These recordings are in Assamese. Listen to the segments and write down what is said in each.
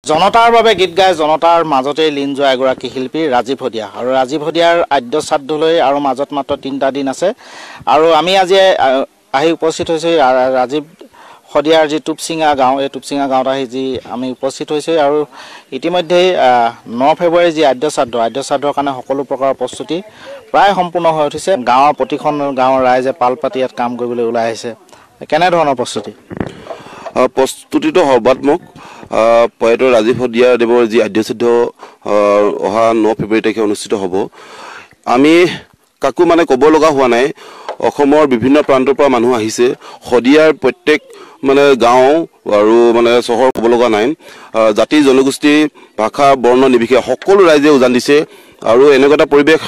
জনতাৰ বাবে গীত গাই জনতাৰ মাজতে লীন যোৱা এগৰাকী শিল্পী ৰাজীৱ শদিয়া আৰু ৰাজীৱ শদিয়াৰ আদ্য শ্ৰাদ্ধলৈ আৰু মাজত মাত্ৰ 3টা দিন আছে আৰু আমি আজি আহি উপস্থিত হৈছোঁ ৰাজীৱ শদিয়াৰ যি টুপচিঙা গাঁও এই টুপচিঙা গাঁৱত আহি যি আমি উপস্থিত হৈছোঁ আৰু ইতিমধ্যে 9 ফেব্ৰুৱাৰী যি আদ্য শ্ৰাদ্ধৰ কাৰণে সকলো প্ৰকাৰৰ প্ৰস্তুতি প্ৰায় সম্পূৰ্ণ হৈ উঠিছে গাঁৱৰ প্ৰতিখন গাঁৱৰ ৰাইজে পাল পাতি ইয়াত কাম কৰিবলৈ ওলাই আহিছে কেনে ধৰণৰ প্ৰস্তুতিটো সৰ্বাত্মক পয়টো ৰাজীৱ শদিয়া দেৱৰ যি আদ্য শ্ৰাদ্ধ অহা 9 ফেব্ৰুৱাৰী তাৰিখে অনুষ্ঠিত হ'ব আমি কাকো মানে ক'ব লগা হোৱা নাই অসমৰ বিভিন্ন প্ৰান্তৰ পৰা মানুহ আহিছে শদিয়াৰ প্ৰত্যেক মানে গাঁও আৰু মানে চহৰ ক'ব লগা নাই জাতি জনগোষ্ঠী ভাষা বৰ্ণ নিৰ্বিশেষে সকলো ৰাইজে উজান দিছে আৰু এনেকুৱা এটা পৰিৱেশ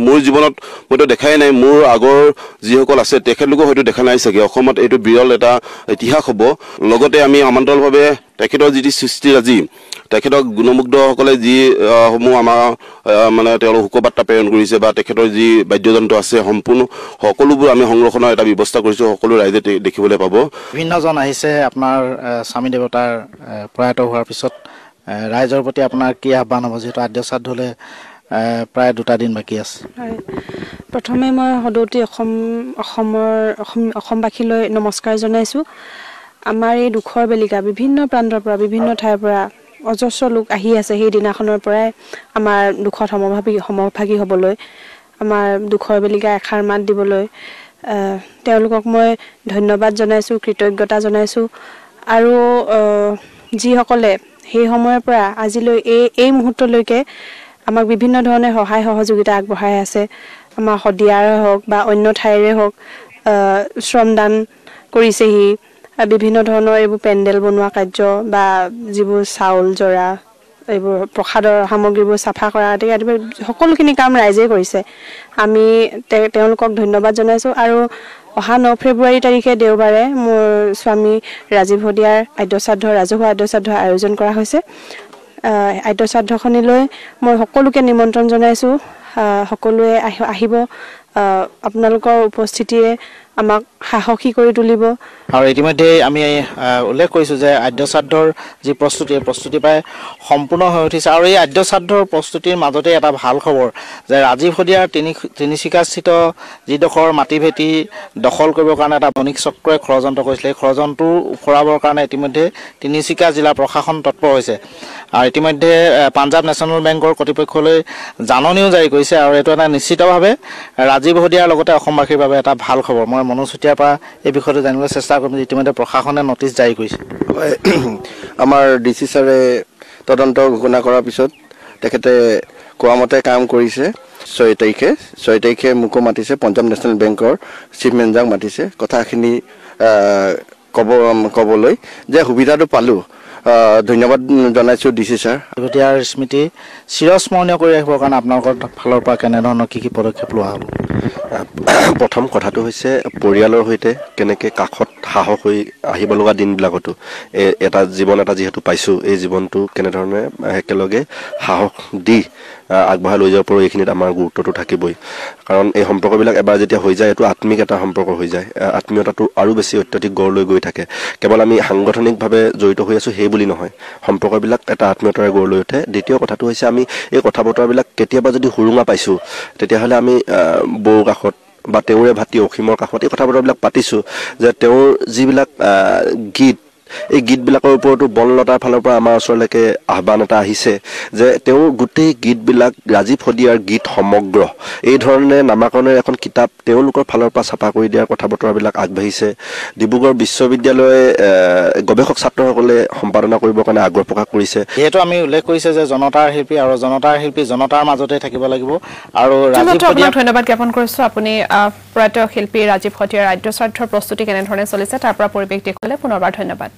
মোৰ জীৱনত মইতো দেখাই নাই মোৰ আগৰ যিসকল আছে তেখেতলোকক হয়তো দেখা নাই চাগে অসমত এইটো বিৰল এটা ইতিহাস হ'ব লগতে আমি সমান্তৰালভাৱে তেখেতৰ যি সৃষ্টিৰাজি তেখেতক গুণমুগ্ধসকলে যি সমূহ আমাৰ মানে তেওঁলোক হুকবাৰ্তা প্ৰেৰণ কৰিছে বা তেখেতৰ যি বাদ্যযন্ত্ৰ আছে সম্পূৰ্ণ সকলোবোৰ আমি সংৰক্ষণৰ এটা ব্যৱস্থা কৰিছোঁ সকলো ৰাইজে দেখিবলৈ পাব বিভিন্নজন আহিছে আপোনাৰ স্বামী দেৱতাৰ প্ৰয়াত হোৱাৰ পিছত ৰাইজৰ প্ৰতি আপোনাৰ কি আহ্বান হ'ব যেহেতু আদ্য শ্ৰাদ্ধলৈ প্ৰায় 2টা দিন বাকী আছে প্ৰথমে মই সদৌতি অসমবাসীলৈ নমস্কাৰ জনাইছোঁ আমাৰ এই দুখৰ বেলিকা বিভিন্ন প্ৰান্তৰ পৰা বিভিন্ন ঠাইৰ পৰা অজস্ৰ লোক আহি আছে সেই দিনাখনৰ পৰাই আমাৰ দুখত সমভাগী হ'বলৈ আমাৰ দুখৰ বেলিকা এষাৰ মাত দিবলৈ তেওঁলোকক মই ধন্যবাদ জনাইছোঁ কৃতজ্ঞতা জনাইছোঁ আৰু যিসকলে সেই সময়ৰ পৰা আজিলৈ এই মুহূৰ্তলৈকে আমাক বিভিন্ন ধৰণে সহায় সহযোগিতা আগবঢ়াই আছে আমাৰ শদিয়াৰে হওক বা অন্য ঠাইৰে হওক শ্ৰমদান কৰিছেহি বিভিন্ন ধৰণৰ এইবোৰ পেণ্ডেল বনোৱা কাৰ্য বা যিবোৰ চাউল জৰা এইবোৰ প্ৰসাদৰ সামগ্ৰীবোৰ চাফা কৰা আদি সকলোখিনি কাম ৰাইজে কৰিছে আমি তেওঁলোকক ধন্যবাদ জনাইছোঁ আৰু অহা 9 ফেব্ৰুৱাৰী তাৰিখে দেওবাৰে মোৰ স্বামী ৰাজীৱ শদিয়াৰ আদ্য শ্ৰাদ্ধ ৰাজহুৱা আদ্য শ্ৰাদ্ধ আয়োজন কৰা হৈছে আদ্য শ্ৰাদ্ধখনিলৈ মই সকলোকে নিমন্ত্ৰণ জনাইছোঁ সকলোৱে আহিব আপোনালোকৰ উপস্থিতিয়ে আমাক সাহসী কৰি তুলিব আৰু ইতিমধ্যে আমি উল্লেখ কৰিছোঁ যে আদ্য শ্ৰাদ্ধৰ যি প্ৰস্তুতি প্ৰায় সম্পূৰ্ণ হৈ উঠিছে আৰু এই আদ্য শ্ৰাদ্ধৰ প্ৰস্তুতিৰ মাজতে এটা ভাল খবৰ যে ৰাজীৱ শদিয়াৰ তিনিচিকাস্থিত যিডোখৰ মাটি ভেটি দখল কৰিবৰ কাৰণে এটা বণিক চক্ৰই ষড়যন্ত্ৰ কৰিছিলে এই ষড়যন্ত্ৰ উফৰাবৰ কাৰণে ইতিমধ্যে তিনিচিকা জিলা প্ৰশাসন তৎপৰ হৈছে আৰু ইতিমধ্যে পাঞ্জাৱ নেশ্যনেল বেংকৰ কৰ্তৃপক্ষলৈ জাননীও জাৰি কৰিছে আৰু এইটো এটা নিশ্চিতভাৱে ৰাজীৱ শদিয়াৰ লগতে অসমবাসীৰ বাবে এটা ভাল খবৰ মই মনোজ চুতীয়াৰ পৰা এই বিষয়টো জানিবলৈ চেষ্টা কৰিম ইতিমধ্যে প্ৰশাসনে নটিচ জাৰি কৰিছে আমাৰ ডিচি ছাৰে তদন্ত ঘোষণা কৰাৰ পিছত তেখেতে কোৱা মতে কাম কৰিছে 6 তাৰিখে মোকো মাতিছে পাঞ্জাৱ নেশ্যনেল বেংকৰ চিফ মেনেজাৰক মাতিছে কথাখিনি ক'বলৈ যে সুবিধাটো পালোঁ ধন্যবাদ জনাইছোঁ ডিচি ছাৰ শদিয়াৰ স্মৃতি চিৰস্মৰণীয় কৰি ৰাখিবৰ কাৰণে আপোনালোকৰ ফালৰ পৰা কেনেধৰণৰ কি পদক্ষেপ লোৱা হ'ব প্ৰথম কথাটো হৈছে পৰিয়ালৰ সৈতে কেনেকৈ কাষত সাহস হৈ আহিব লগা দিনবিলাকতো এটা জীৱন এটা যিহেতু পাইছোঁ এই জীৱনটো কেনেধৰণে একেলগে সাহস দি আগবঢ়াই লৈ যাব পাৰোঁ এইখিনিত আমাৰ গুৰুত্বটো থাকিবই কাৰণ এই সম্পৰ্কবিলাক এবাৰ যেতিয়া হৈ যায় এইটো আত্মিক এটা সম্পৰ্ক হৈ যায় আত্মীয়তাটো আৰু বেছি অত্যাধিক গঢ় লৈ গৈ থাকে কেৱল আমি সাংগঠনিকভাৱে জড়িত হৈ আছোঁ সেই বুলি নহয় সম্পৰ্কবিলাক এটা আত্মীয়তাৰে গঢ় লৈ উঠে দ্বিতীয় কথাটো হৈছে আমি এই কথা বতৰাবিলাক কেতিয়াবা যদি সুৰুঙা পাইছোঁ তেতিয়াহ'লে আমি বৌৰ কাষত বা তেওঁৰে ভাতৃ অসীমৰ কাষত এই কথা বতৰাবিলাক পাতিছোঁ যে তেওঁৰ যিবিলাক গীত এই গীতবিলাকৰ ওপৰতো বনলতাৰ ফালৰ পৰা আমাৰ ওচৰলৈকে আহ্বান এটা আহিছে যে তেওঁৰ গোটেই গীতবিলাক ৰাজীৱ শদিয়াৰ গীত সমগ্ৰ এই ধৰণে নামাকৰণৰ এখন কিতাপ তেওঁলোকৰ ফালৰ পৰা ছাপা কৰি দিয়াৰ কথা বতৰাবিলাক আগবাঢ়িছে ডিব্ৰুগড় বিশ্ববিদ্যালয়ে গৱেষক ছাত্ৰসকলে সম্পাদনা কৰিবৰ কাৰণে আগ্ৰহ প্ৰকাশ কৰিছে যিহেতু আমি উল্লেখ কৰিছে যে জনতাৰ শিল্পী আৰু জনতাৰ শিল্পী জনতাৰ মাজতে থাকিব লাগিব আৰু ৰাজীৱ শদিয়াক ধন্যবাদ জ্ঞাপন কৰিছোঁ আপুনি প্ৰয়াত শিল্পী ৰাজীৱ শদিয়াৰ আদ্য শ্ৰাদ্ধৰ প্ৰস্তুতি কেনেধৰণে চলিছে তাৰ পৰা পৰিৱেশ দেখুৱালে পুনৰবাৰ ধন্যবাদ